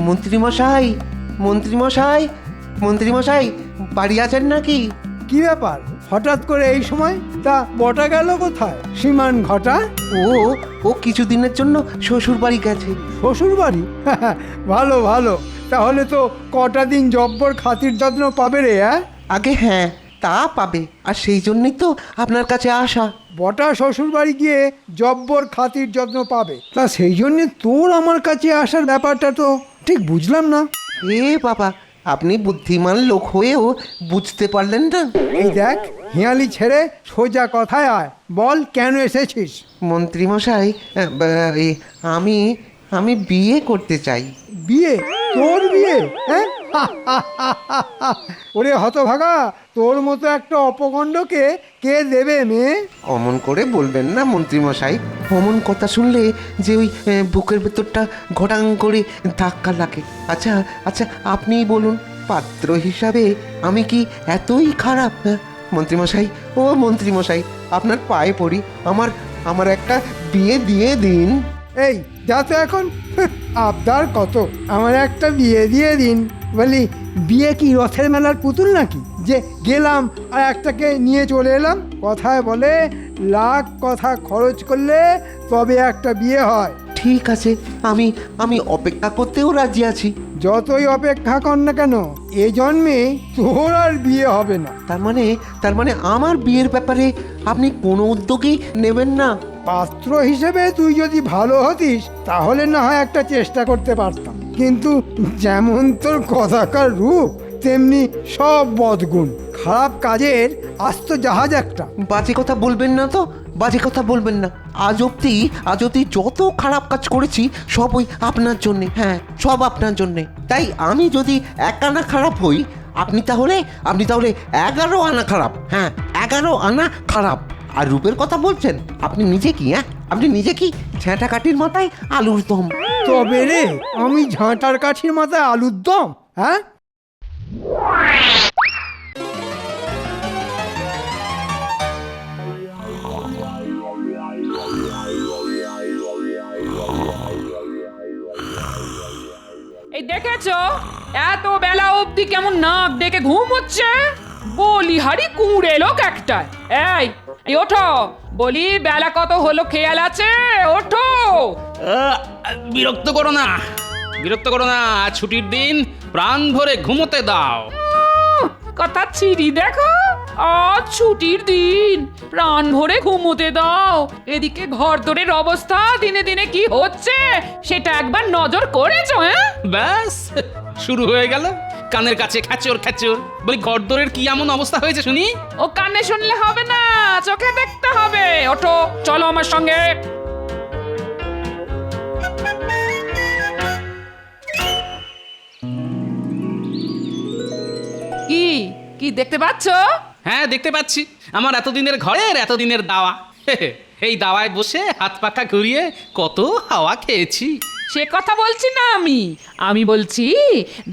মন্ত্রীমশাই, মন্ত্রীমশাই, মন্ত্রীমশাই, বাড়ি আছেন নাকি? কি ব্যাপার হঠাৎ করে এই সময়? তা বটা গেল কোথায়? সীমান ঘটা? ও ও কিছুদিনের জন্য শ্বশুর বাড়ি গেছে। শ্বশুর বাড়ি? ভালো ভালো, তাহলে তো কটা দিন জব্বর খাতির যত্ন পাবে রে। আগে হ্যাঁ, তা পাবে, আর সেই জন্যই তো আপনার কাছে আসা। বটা শ্বশুর বাড়ি গিয়ে জব্বর খাতির যত্ন পাবে, তা সেই জন্যে তোর আমার কাছে আসার ব্যাপারটা তো ঠিক বুঝলাম না। এ বাবা, আপনি বুদ্ধিমান লোক হয়েও বুঝতে পারলেন না? এই দেখ, হিয়ালি ছেড়ে সোজা কথায় আয়, বল কেন এসেছিস? মন্ত্রীমশাই, আমি আমি বিয়ে করতে চাই। বিয়ে? তোর বিয়ে? হ্যাঁ? ওরে হতভাগা, তোর মতো একটা অপকণ্ডকে কে দেবে মেয়ে? অমন করে বলবেন না মন্ত্রীমশাই। অমন কথা শুনলে যে ওই বুকের ভেতরটা ঘটাং করে ধাক্কা লাগে। আচ্ছা আচ্ছা, আপনিই বলুন, পাত্র হিসাবে আমি কি এতই খারাপ? মন্ত্রীমশাই, ও মন্ত্রীমশাই, আপনার পায়ে পড়ি, আমার আমার একটা বিয়ে দিয়ে দিন। এই যা তো এখন, আবদার কত, আমার একটা বিয়ে দিয়ে দিন বলি? বিয়ে কি রথের মেলার পুতুল নাকি যে গেলাম আর একটাকে নিয়ে চলে এলাম? কথায় বলে লাখ কথা খরচ করলে তবে একটা বিয়ে হয়। ঠিক আছে, আমি আমি অপেক্ষা করতেও রাজি আছি। যতই অপেক্ষা কর না কেন, এ জন্মে তোর আর বিয়ে হবে না। তার মানে আমার বিয়ের ব্যাপারে আপনি কোনো উদ্যোগই নেবেন না? পাত্র হিসেবে তুই যদি ভালো হতিস তাহলে না হয় একটা চেষ্টা করতে পারতাম, কিন্তু যেমন তোর কথাকার রূপ তেমনি সব বদগুণ, খারাপ কাজের আস্ত জাহাজ একটা। বাজে কথা বলবেন না তো, বাজে কথা বলবেন না। আজ অব্দি যত খারাপ কাজ করেছি সব ওই আপনার জন্যে। হ্যাঁ, সব আপনার জন্যে। তাই আমি যদি 1 আনা খারাপ হই, আপনি তাহলে 11 আনা খারাপ। হ্যাঁ, 11 আনা খারাপ। আর রূপের কথা বলছেন, আপনি নিজে কি? আপনি নিজে কি ঝ্যাঁটা কাঠির মাথায় আলুর দম? তবে রে, আমি ঝাঁটার কাঠির মাথায় আলুর দম? হ্যাঁ, এই দেখেছো, এত বেলা অবধি কেমন নাক ডেকে ঘুম হচ্ছে? বলিহারি কুঁড়ে লোক একটা। এই এই ওঠো, বলি বেলা কত হলো খেয়াল আছে? ওঠো। বিরক্ত করো না, বিরক্ত করো না, ছুটির দিন, প্রাণ ভরে ঘুমোতে দাও। কথা ছিড়ি দেখো, আজ ছুটির দিন, প্রাণ ভরে ঘুমোতে দাও। এদিকে ঘর দরের অবস্থা দিনে দিনে কি হচ্ছে সেটা একবার নজর করেছো? ব্যাস শুরু হয়ে গেল কানের কাছে খ্যাচর খ্যাচর। বলি ঘরদোরের কি এমন অবস্থা হয়েছে শুনি? ও কানে শুনলে হবে না, চোখে দেখতে হবে। ওঠো, চলো আমার সঙ্গে। কি কি দেখতে পাচ্ছ? হ্যাঁ, দেখতে পাচ্ছি। আমার এতদিনের ঘরের এতদিনের দাওয়া। এই দাওয়ায় বসে হাত পাখা ঘুরিয়ে কত হাওয়া খেয়েছি। সে কথা বলছি না আমি বলছি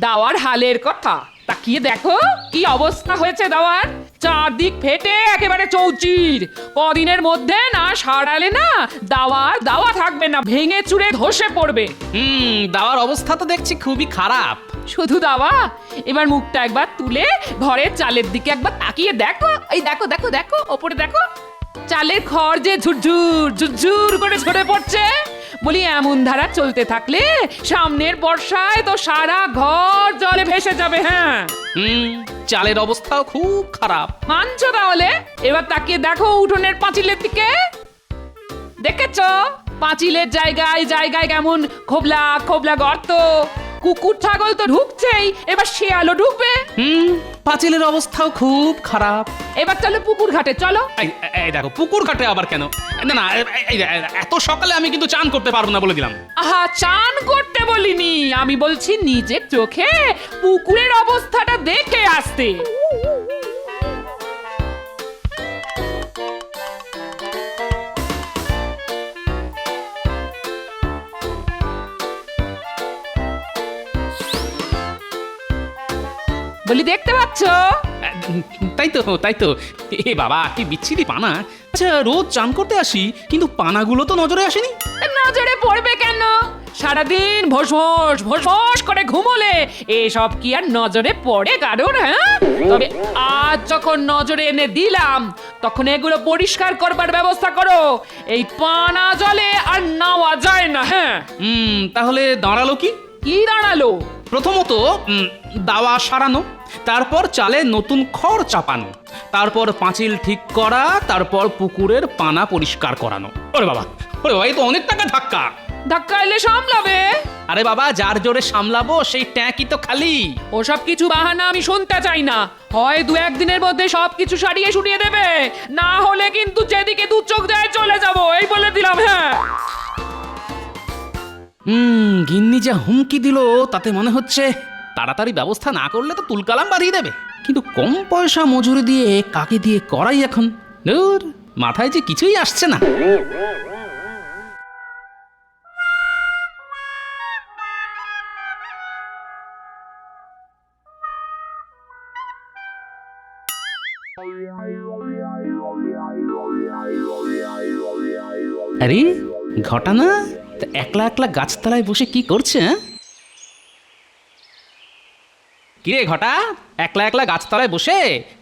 দাওয়ার হালের কথা। তাকিয়ে দেখো কি অবস্থা হয়েছে দাওয়ার, চারদিক ফেটে একেবারে চৌচির। কদিনের মধ্যে না সারালে না দাওয়া থাকবে না, ভেঙে চুরে ধসে পড়বে। দাওয়ার অবস্থা তো দেখছি খুবই খারাপ। শুধু দাওয়া, এবার মুখটা একবার তুলে ঘরের চালের দিকে একবার তাকিয়ে দেখো। এই দেখো দেখো দেখো, ওপরে দেখো, চালের খড় যে ঝুরঝুর ঝুরঝুর করে ঝরে পড়ছে। বলি এমন ধারা চলতে থাকলে সামনের বর্ষায় তো সারা ঘর জলে ভেসে যাবে। হ্যাঁ, চালের অবস্থাও খুব খারাপ। মানছো তাহলে? এবার তাকিয়ে দেখো উঠোনের পাঁচিলের দিকে। দেখেছো পাঁচিলের জায়গায় জায়গায় কেমন খোবলা খোবলা গর্ত? কুকুর ছাগল তো ঢুকছেই, এবার শিয়ালও ঢুকবে। পাঁচিলের অবস্থাও খুব খারাপ। এবার চলো পুকুর ঘাটে, চলো। এই দেখো, পুকুর ঘাটে আবার কেন? না না, এত সকালে আমি কিন্তু চান করতে পারবো না বলে দিলাম। আহা, চান করতে বলিনি, আমি বলছি নিজের চোখে পুকুরের অবস্থাটা দেখে আসতে। বলি দেখতে পাচ্ছ? তাই তো। এ বাবা, কি বিচ্ছিরি পানা। আচ্ছা, রোজ চান করতে আসি, কিন্তু পানাগুলো তো নজরে আসেনি। নজরে পড়বে কেন? সারাদিন ভোস ভোস ভোস ভোস করে ঘুমোলে এসব কি আর নজরে পড়ে কারোর? হ্যাঁ, তবে আজ যখন নজরে এনে দিলাম তখন এগুলো পরিষ্কার করবার ব্যবস্থা করো। এই পানা জলে আর নাওয়া যায় না। হ্যাঁ, তাহলে দাঁড়ালো কি? কি দাঁড়ালো? প্রথমত দাওয়া সারানো, তারপর চালে নতুন খড় চাপানো, তারপর পাঁচিল ঠিক করা, তারপর পুকুরের পানা পরিষ্কার করানো। ওরে বাবা, এই তো অনেক টাকা ধাক্কা। ধাক্কা এলে সামলাবে। আরে বাবা, যার জোরে সামলাবো সেই ট্যাঁকই তো খালি। ওসব কিছু বাহানা আমি শুনতে চাই না। হয় দু একদিনের মধ্যে সবকিছু সারিয়ে সুরিয়ে দেবে, না হলে কিন্তু যেদিকে দু চোখ যায় চলে যাব, এই বলে দিলাম। হ্যাঁ, গিন্নি যা হুমকি দিল তাতে মনে হচ্ছে তাড়াতাড়ি ব্যবস্থা না করলে তো তুলকালাম বাড়িয়ে দেবে। কিন্তু কম পয়সা মজুরি দিয়ে কাকে দিয়ে করাই এখন? ধুর, মাথায় যে কিছুই আসছে না। আরে ঘটনা তা একলা একলা গাছতলায় বসে কি করছে? কিরে ঘটা, একলা একলা গাছতলায় বসে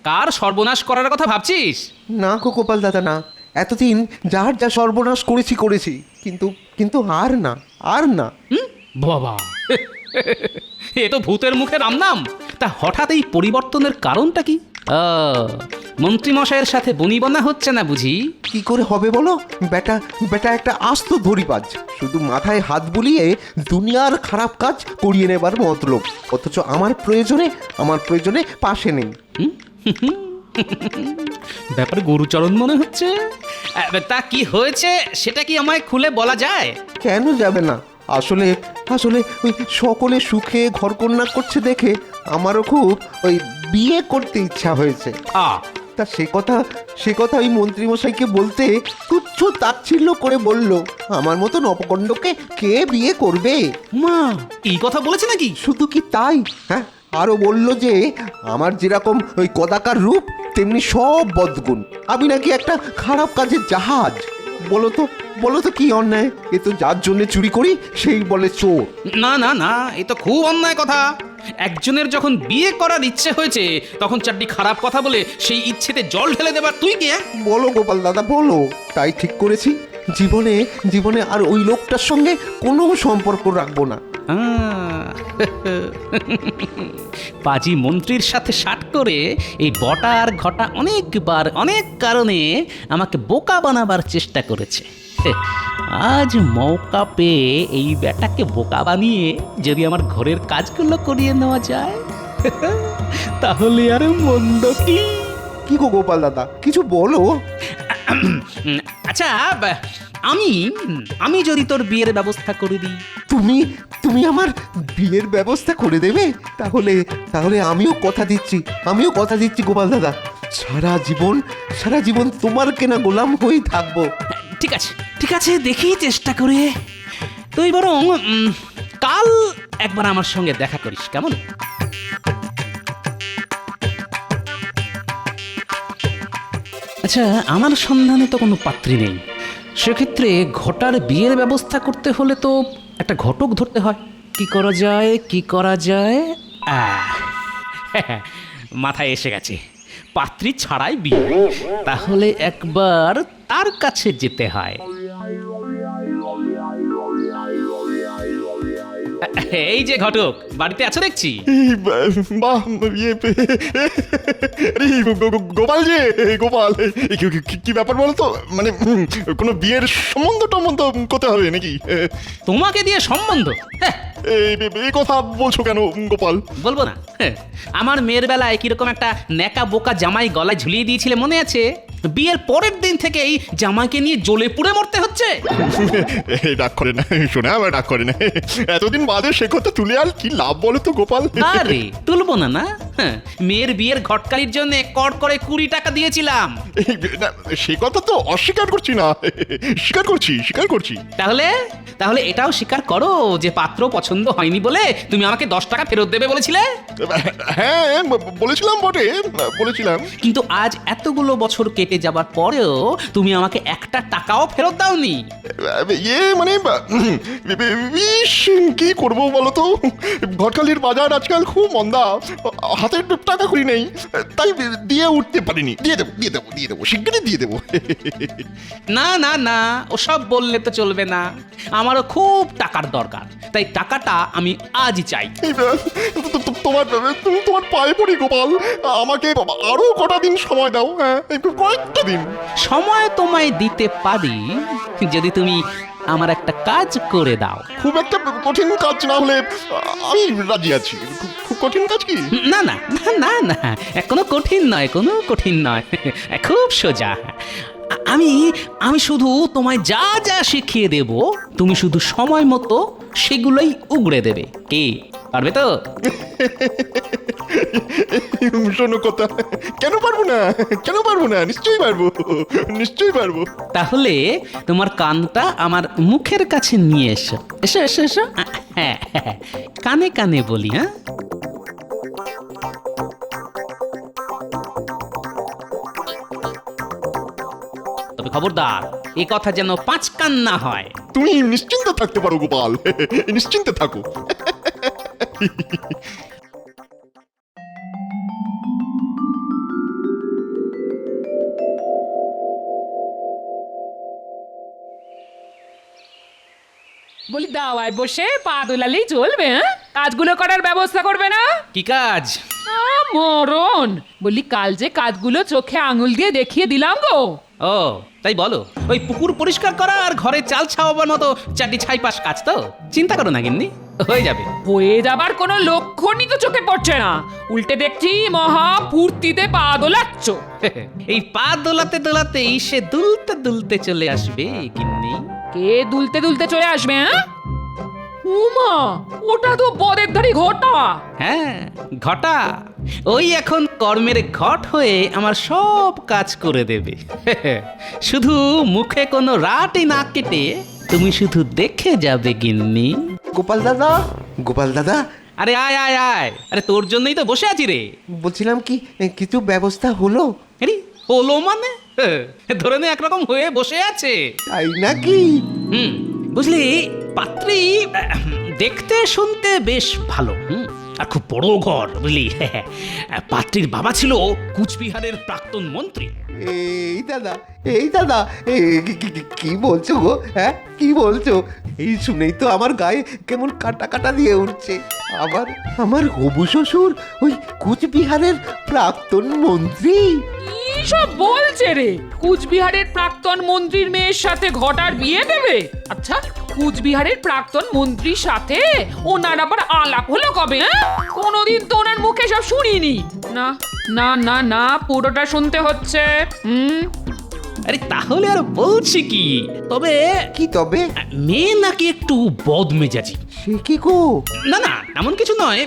কার সর্বনাশ করার কথা ভাবছিস? না গো গোপাল দাদা, না। এতদিন যার যা সর্বনাশ করেছি, কিন্তু কিন্তু আর না। বাবা, এ তো ভূতের মুখে রাম নাম। তা হঠাৎ এই পরিবর্তনের কারণটা কি? মন্ত্রীমশাইয়ের সাথে বনিবনা হচ্ছে না বুঝি? কি করে হবে বলো? বেটা একটা আস্ত ধরিবাজ, শুধু মাথায় হাত বুলিয়ে দুনিয়ার খারাপ কাজ করিয়ে নেবার মতলব, অথচ আমার প্রয়োজনে পাশে নেই। ব্যাপারে গরুচরণ মনে হচ্ছে। তা কি হয়েছে সেটা কি আমায় খুলে বলা যায়? কেন যাবে না? আসলে ওই সকলে সুখে ঘরকন্যা করছে দেখে আমারও খুব ওই বিয়ে করতে ইচ্ছা হয়েছে। তা সে কথা ওই মন্ত্রীমশাইকে বলতে তুচ্ছ তাচ্ছিল্য করে বলল, আমার মতন অপকণ্ডকে কে বিয়ে করবে? মা, এই কথা বলেছে নাকি? শুধু শুধু কি তাই, হ্যাঁ, আরো বলল যে আমার যেরকম ওই কদাকার রূপ তেমনি সব বদগুণ, আমি নাকি একটা খারাপ কাজের জাহাজ। বলো তো কি অন্যায়? এ তো যার জন্য চুরি করি সেই বলে চোর। না, এ তো খুব অন্যায় কথা। একজনের যখন বিয়ে করার ইচ্ছে হয়েছে তখন চারটি খারাপ কথা বলে সেই ইচ্ছেতে জল ঢেলে দেবার তুই কে? বলো গোপাল দাদা, বলো। তাই ঠিক করেছি, জীবনে আর ওই লোকটার সঙ্গে কোনো সম্পর্ক রাখবো না। পাজি মন্ত্রীর সাথে শাট করে এই বটা আর ঘটা অনেকবার অনেক কারণে আমাকে বোকা বানাবার চেষ্টা করেছে। আজ মৌকা পেয়ে এই বেটাকে বোকা বানিয়ে যদি আমার ঘরের কাজগুলো করিয়ে নেওয়া যায় তাহলে আর মন্দ কি? কি গো গোপাল দাদা, কিছু বলো। আচ্ছা, আমি যদি তোর বিয়ের ব্যবস্থা করে দিই? তুমি আমার বিয়ের ব্যবস্থা করে দেবে? তাহলে আমিও কথা দিচ্ছি গোপাল দাদা, সারা জীবন তোমার কেনা গোলাম হয়ে থাকবো। ঠিক আছে, দেখি চেষ্টা করে। তুই বরং কাল একবার আমার সঙ্গে দেখা করিস, কেমন? আচ্ছা, আমার সন্ধানে তো কোনো পাত্রী নেই। সেক্ষেত্রে ঘটার বিয়ের ব্যবস্থা করতে হলে তো একটা ঘটক ধরতে হয়। কি করা যায়? মাথায় এসে গেছে, পাত্রী ছাড়াই বিয়ে। তাহলে একবার তার কাছে যেতে হয়। এই যে ঘটক, বাড়িতে আছো দেখছি। বাহ, গোপাল যে গোপাল, কি ব্যাপার বলো তো? মানে কোনো বিয়ের সম্বন্ধ করতে হবে নাকি? তোমাকে দিয়ে সম্বন্ধ? এই কথা বলছো কেন গোপাল? বলবো না? আমার মেয়ের বেলায় কিরকম একটা ন্যাকা বোকা জামাই গলায় ঝুলিয়ে দিয়েছিলে মনে আছে? বিয়ের পরের দিন থেকেই জামাইকে নিয়ে জ্বলে পুড়ে মরতে হচ্ছে। ডাক করে না, শোনা আবার ডাক করে না। এতদিন বাদে সে কথা তুলে আর কি লাভ বলো তো গোপাল? আরে তুলবো না, হ্যাঁ, মেয়ের বিয়ের ঘটকালির জন্য কড় করে 20 টাকা দিয়েছিলাম। না, সে কথা তো অস্বীকার করছি না, স্বীকার করছি। তাহলে তাহলে এটাও স্বীকার করো যে পাত্র পছন্দ হয়নি বলে তুমি আমাকে 10 টাকা ফেরত দেবে বলেছিলে। হ্যাঁ, বলেছিলাম বটে, বলেছিলাম। কিন্তু আজ এতগুলো বছর কেটে যাবার পরেও তুমি আমাকে একটা টাকাও ফেরত দাওনি। মানে ইস, কি করবো বলো তো, ঘটকালির বাজার আজকাল খুব মন্দা, হাতে টাকা করি নেই, তাই দিয়ে উঠতে পারিনি। দিয়ে দেবো শিগগিরই দিয়ে দেবো। না না না, ওসব বললে তো চলবে না, আমারও খুব টাকার দরকার, তাই টাকাটা আমি আজই চাই। তোমার পায়ে পড়ি গোপাল, আমাকে আরো কটা দিন সময় দাও। হ্যাঁ, কয়েকটা দিন সময় তোমায় দিতে পারি যদি তুমি আমার একটা কাজ করে দাও। খুব একটা কঠিন কাজ না হলে আমি রাজি আছি। খুব কঠিন কাজ কি? না না না না না, কোনো কঠিন নয়, খুব সোজা। আমি আমি শুধু তোমায় যা যা শিখিয়ে দেব, তুমি শুধু সময় মতো সেগুলোই উগড়ে দেবে। কি পারবে তো? শোনো কথা, কেন পারবো না, নিশ্চয়ই পারবো। তাহলে তোমার কানটা আমার মুখের কাছে নিয়ে এসো। এসো। হ্যাঁ, কানে কানে বলি। হ্যাঁ, তবে খবরদার, এ কথা যেন 5 কান না হয়। তুমি নিশ্চিন্ত থাকতে পারো গোপাল, নিশ্চিন্তে থাকো। বলি দাওয়ায় বসে পা দোলালেই চলবে? হ্যাঁ, কাজগুলো করার ব্যবস্থা করবে না? কি কাজ? মরণ! বলি কাল যে কাজগুলো চোখে আঙুল দিয়ে দেখিয়ে দিলাম গো। ও তাই বলো, ওই পুকুর পরিষ্কার করা আর ঘরে চাল ছাওয়াবার মতো চারটি ছাইপাশ কাজ তো? চিন্তা করো না গিন্নি, হয়ে যাবে। হয়ে যাবার কোনো লক্ষণই তো চোখে পড়ছে না, উল্টে দেখছি মহা ফুর্তিতে পা দোলাচ্ছ। এই পা দোলাতে দোলাতেই সে দুলতে দুলতে চলে আসবে গিন্নি। কে দুলতে দুলতে চলে আসবে? হ্যাঁ, উমা, ওটা তো বদের ধারি ঘটা। হ্যাঁ, ঘটা ওই এখন কর্মের ঘট হয়ে আমার সব কাজ করে দেবে। শুধু মুখে কোনো রাটই না কেটে তুমি শুধু দেখে যাবে গিন্নি। গোপাল দাদা, আরে আয় আয় আয়, আরে তোর জন্যই তো বসে আছি রে। বলছিলাম কি কিছু ব্যবস্থা হলো? আরে হলো মানে? ধরে নে একরকম হয়ে বসে আছে। তাই নাকি? বুঝলি, পাত্রী দেখতে শুনতে বেশ ভালো, আর খুব বড় ঘর, বুঝলি। পাত্রীর বাবা ছিল কুচবিহারের প্রাক্তন মন্ত্রী। এই দাদা কি বলছো গো? হ্যাঁ, কি বলছো? এই শুনেই তো আমার গায়ে কেমন কাটা কাটা দিয়ে উঠছে। আমার হবু শ্বশুর ওই কুচবিহারের প্রাক্তন মন্ত্রী? কি সব বলছে রে? কুচবিহারের প্রাক্তন মন্ত্রীর মেয়ের সাথে ঘটার বিয়ে দেবে? আচ্ছা, কুচবিহারের প্রাক্তন মন্ত্রীর সাথে ওনার আবার আলাপ হলো কবে? হ্যাঁ, কোনোদিন তো ওনার মুখে সব শুনিনি। না না না না, পুরোটা শুনতে হচ্ছে। আরে তাহলে আর বলছি কি, তবে মেয়ে নাকি একটু বদমেজাজি। সে কি গো? না না, এমন কিছু নয়,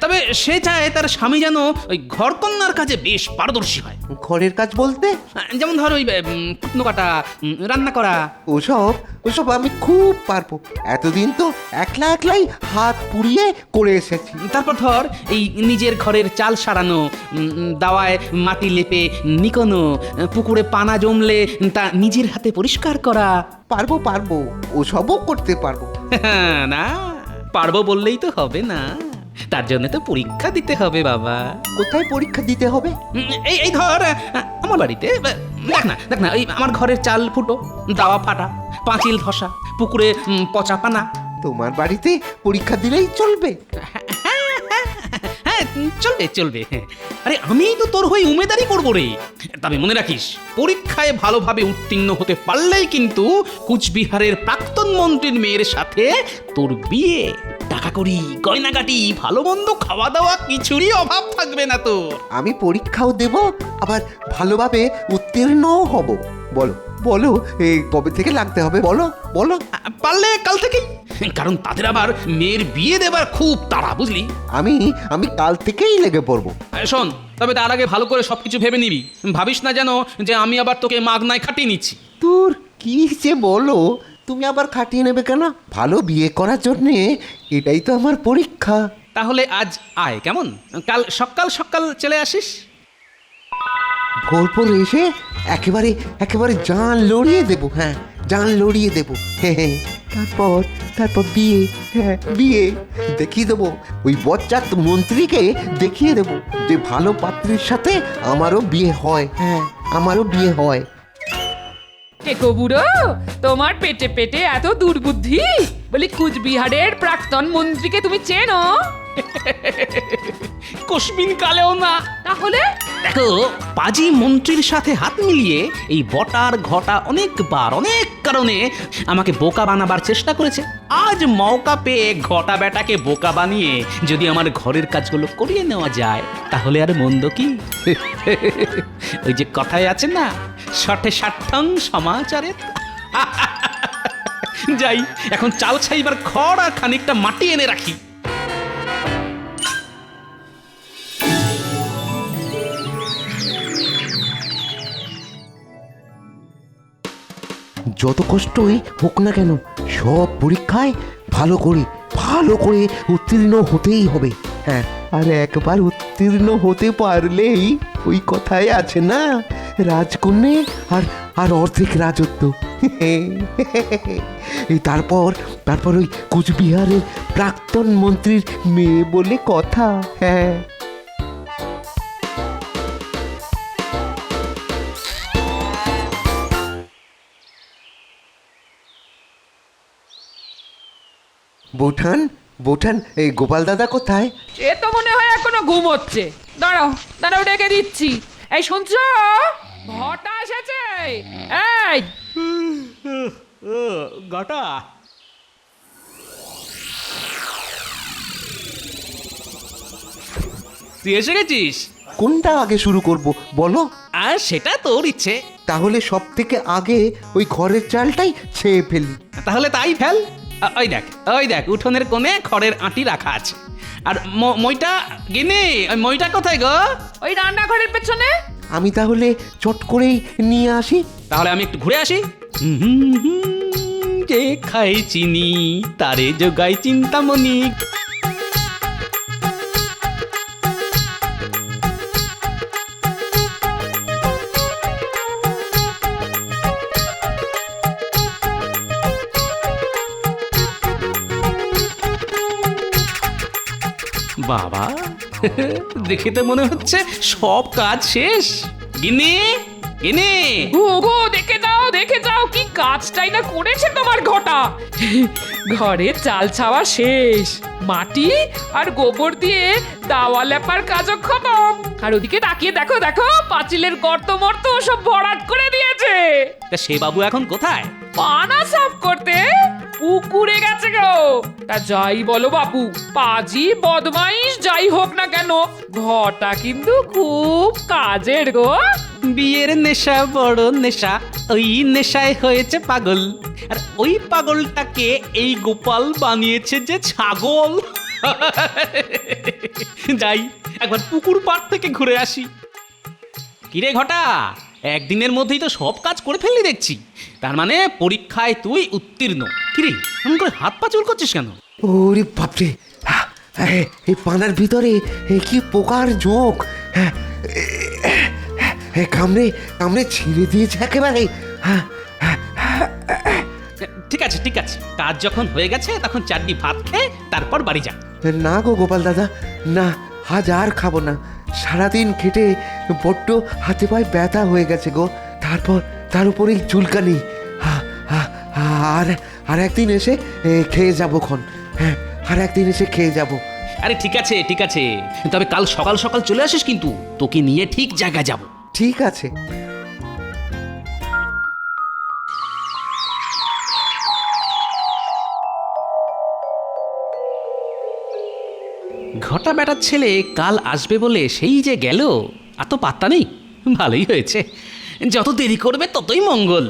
তবে সে চায় তার স্বামী যেন ওই ঘরকন্যার কাজে বেশ পারদর্শী হয়। ঘরের কাজ বলতে? যেমন ধর ওই কুটনো কাটা, রান্না করা। ওসব আমি খুব পারবো। এতদিন তো একলাই হাত পুড়িয়ে করে এসেছি। তারপর ধর এই নিজের ঘরের চাল সারানো, দাওয়ায় মাটি লেপে নিকোনো, পুকুরে পানা জমলে তা নিজের হাতে পরিষ্কার করা। পারবো, ওসবও করতে পারবো। না, পারবো বললেই তো হবে না, তার জন্য তো পরীক্ষা দিতে হবে বাবা। কোথায় পরীক্ষা দিতে হবে? এই ধর আমার বাড়িতে, দেখ না, এই আমার ঘরের চাল ফুটো, দাওয়া ফাটা, পাঁচিল ধসা, পুকুরে পচা পানা। তোমার বাড়িতে পরীক্ষা দিলেই চলবে? হ্যাঁ, চলবে। আরে আমি তো তোর হয়ে উমেদারি করবো রে। তবে মনে রাখিস, পরীক্ষায় ভালোভাবে উত্তীর্ণ হতে পারলেই কিন্তু কুচবিহারের প্রাক্তন মন্ত্রীর মেয়ের সাথে তোর বিয়ে। টাকা করি, গয়নাগাটি, ভালো মন্দ, খাওয়া দাওয়া কিছুরই অভাব থাকবে না তোর। আমি পরীক্ষাও দেব, আবার ভালোভাবে উত্তীর্ণও হব। বলো কবে থেকে লাগতে হবে? বলো। পারলে কাল থেকেই, কারণ তাদের আবার মেয়ের বিয়ে দেবার খুব তাড়া, বুঝলি? আমি আমি কাল থেকেই লেগে পড়বো। শোন, তবে তার আগে ভালো করে সবকিছু ভেবে নিবি। ভাবিস না যেন যে আমি আবার তোকে মাগনায় খাটিয়ে নিচ্ছি। তোর কি যে বলো, তুমি আবার খাটিয়ে নেবে কেন? ভালো বিয়ে করার জন্যে এটাই তো আমার পরীক্ষা। তাহলে আজ আয়, কেমন? কাল সকাল সকাল চলে আসিস। ভোর এসে একেবারে একেবারে জান লড়িয়ে দেবো। হ্যাঁ, জান লড়িয়ে দেবো। হ্যাঁ, তারপর তারপর বিয়ে। হ্যাঁ, বিয়ে দেখিয়ে দেবো। ওই বজ্জাত মন্ত্রীকে দেখিয়ে দেবো যে ভালো পাত্রীর সাথে আমারও বিয়ে হয়। হ্যাঁ, আমারও বিয়ে হয়। টেকো বুড়ো, তোমার পেটে পেটে এত দুর্বুদ্ধি? বলি কুচবিহারের প্রাক্তন মন্ত্রীকে তুমি চেনো? কসমিন কালেও না। তাহলে দেখো, পাজি মন্ত্রীর সাথে হাত মিলিয়ে এই বটার ঘটা অনেকবার অনেক কারণে আমাকে বোকা বানাবার চেষ্টা করেছে। আজ মৌকা পেয়ে ঘটা বেটাকে বোকা বানিয়ে যদি আমার ঘরের কাজগুলো করিয়ে নেওয়া যায়, তাহলে আর মন্দ কি? ওই যে কথায় আছে না, শঠে ষাট্ঠং সমাচারে। যাই, এখন চাল ছাইবার খড় আর খানিকটা মাটি এনে রাখি। যত কষ্টই হোক না কেন, সব পরীক্ষায় ভালো করে উত্তীর্ণ হতেই হবে। হ্যাঁ, আর একবার উত্তীর্ণ হতে পারলেই ওই কথায় আছে না, রাজকন্যে আর আর অর্ধেক রাজত্ব। এই তারপর তারপর ওই কুচবিহারের প্রাক্তন মন্ত্রীর মেয়ে বলে কথা। হ্যাঁ, বৌঠান এই গোপাল দাদা কোথায়? এ তো মনে হয় এখনো ঘুমোচ্ছে। দাঁড়াও দাঁড়াও, ডেকে দিচ্ছি। এই শুনছো, ঘটা এসেছে। এই ঘটা, তুই এসে গেছিস? কোনটা আগে শুরু করব বলো? আর সেটা তোর ইচ্ছে। তাহলে সব থেকে আগে ওই ঘরের চালটাই ছেয়ে ফেলি। তাহলে তাই ফেল। ওই দেখ উঠোনের কোণে খড়ের আঁটি রাখা আছে। আর মইটা গিনি, ওই মইটা কোথায় গো? ওই রান্নাঘরের পেছনে। আমি তাহলে চট করেই নিয়ে আসি। তাহলে আমি একটু ঘুরে আসি। যে খাই চিনি তারে যোগাই চিন্তামণি। বাবা, দেখে তো মনে হচ্ছে সব কাজ শেষ। গিন্নি, গিন্নি, গো দেখে যাও কি কাজটাই না করেছে তোমার ঘটা। ঘরে চাল ছাওয়া শেষ, মাটি আর গোবর দিয়ে দাওয়া লেপার কাজও খতম। আর ওদিকে তাকিয়ে দেখো পাঁচিলের গর্ত মর্ত সব ভরাট করে দিয়েছে। তা সে বাবু এখন কোথায়? পানা সাফ করতে পুকুরে গেছে গো। তা যাই বলো বাবু, পাজি বদমাইশ যাই হোক না কেন, ঘটা কিন্তু খুব কাজের গো। বিয়ের নেশা বড় নেশা, ওই নেশায় হয়েছে পাগল। আর ওই পাগলটাকে এই গোপাল বানিয়েছে যে ছাগল। যাই, একবার পুকুর পাড় থেকে ঘুরে আসি। কিরে ঘটা, একদিনের মধ্যেই তো সব কাজ করে ফেললি দেখছি। তার মানে পরীক্ষায় তুই উত্তীর্ণ। কিরে, এমন করে হাত পা চুল করছিস কেন? ওরে বাপরে, এই পানার ভিতরে কি পোকার ঝোঁক! কামড়ে ছিঁড়ে দিয়েছে একেবারে। ঠিক আছে, কাজ যখন হয়ে গেছে তখন চারটি ভাত খেয়ে তারপর বাড়ি যা। না গো গোপাল দাদা, না, আজ আর খাবো না। সারাদিন খেটে বড্ড হাতে পায়ে ব্যথা হয়ে গেছে গো। তারপর তার উপরে চুলকানি। আর একদিন এসে খেয়ে যাবো খন। হ্যাঁ, আর একদিন এসে খেয়ে যাবো। আরে ঠিক আছে, তবে কাল সকাল সকাল চলে আসিস কিন্তু, তোকে নিয়ে ঠিক জায়গায় যাব। ঠিক আছে। ঘটা বেটার ছেলে কাল আসবে বলে সেই যে গেল, আর তো পাত্তা নেই। ভালোই হয়েছে, যত দেরি করবে ততই মঙ্গল।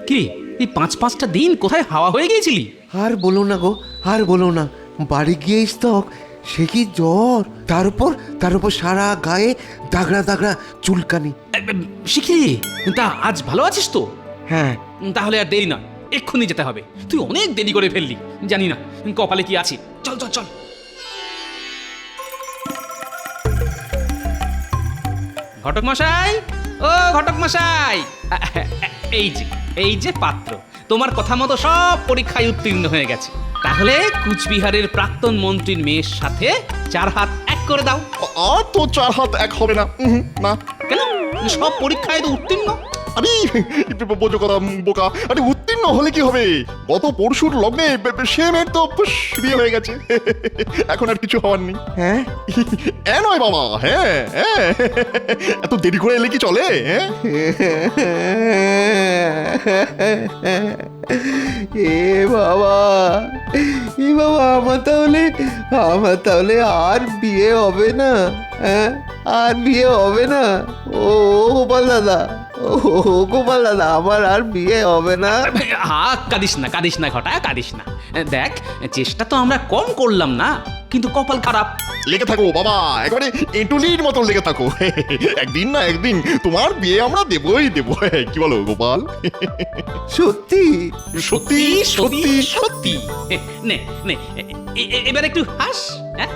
কি এই 5-5টা দিন কোথায় হাওয়া হয়ে গিয়েছিলি? আর বলো না গো, আর বলো না। বাড়ি গিয়ে স্তক সে কি জ্বর, তার উপর সারা গায়ে দাগড়া দাগড়া চুলকানি। শিখি, তা আজ ভালো আছিস তো? হ্যাঁ। তাহলে আর দেরি নয়, এক্ষুনি যেতে হবে। তুই অনেক দেরি করে ফেললি, জানি না কপালে কি আছে। চল চল চল। ঘটক মশাই, ও ঘটক মশাই, এই যে পাত্র, তোমার কথা মতো সব পরীক্ষায় উত্তীর্ণ হয়ে গেছে। তাহলে কুচবিহারের প্রাক্তন মন্ত্রীর মেয়ের সাথে 4 হাত এক করে দাও। আর তো 4 হাত এক হবে না। না। কেন? সব পরীক্ষায় তো উত্তীর্ণ। আরে বোঝো কথা বোকা, আরে উত্তীর্ণ হলে কি হবে? গত পরশুর লগ্নে সে মেয়ের তো বিয়ে হয়ে গেছে। এখন আর কিছু হওয়ার নেই। হ্যাঁ। নয় বাবা, হ্যাঁ হ্যাঁ, এত দেরি করে এলে কি চলে? হ্যাঁ, এ বাবা, আমার তাহলে আর বিয়ে হবে না? হ্যাঁ, আর বিয়ে হবে না? ও গোপাল দাদা, আমার আর বিয়ে হবে না। কাঁদিস না ঘটা, কাঁদিস না। দেখ, চেষ্টা তো আমরা কম করলাম না, কিন্তু কপাল খারাপ। লেগে থাকো বাবা, একেবারে এঁটুলির মতো লেগে থাকো। একদিন না একদিন তোমার বিয়ে আমরা দেবই দেবো। কি বলো গোপাল? সত্যি? সত্যি সত্যি সত্যি। নে নে, এবার একটু হাস। হ্যাঁ?